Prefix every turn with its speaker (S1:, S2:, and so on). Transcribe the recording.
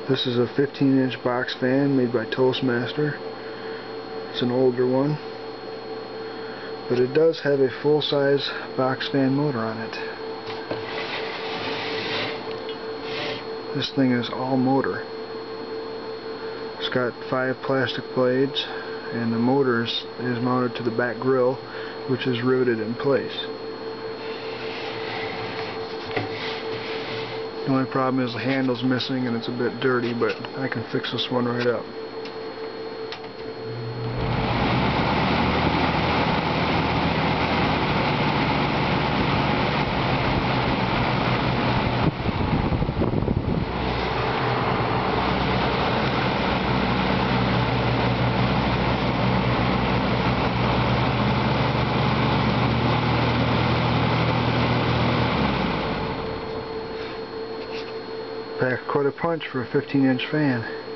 S1: This is a 15-inch box fan made by Toastmaster. It's an older one, but it does have a full-size box fan motor on it. This thing is all motor. It's got 5 plastic blades, and the motor is mounted to the back grill, which is riveted in place. The only problem is the handle's missing and it's a bit dirty, but I can fix this one right up. Packed quite a punch for a 15-inch fan.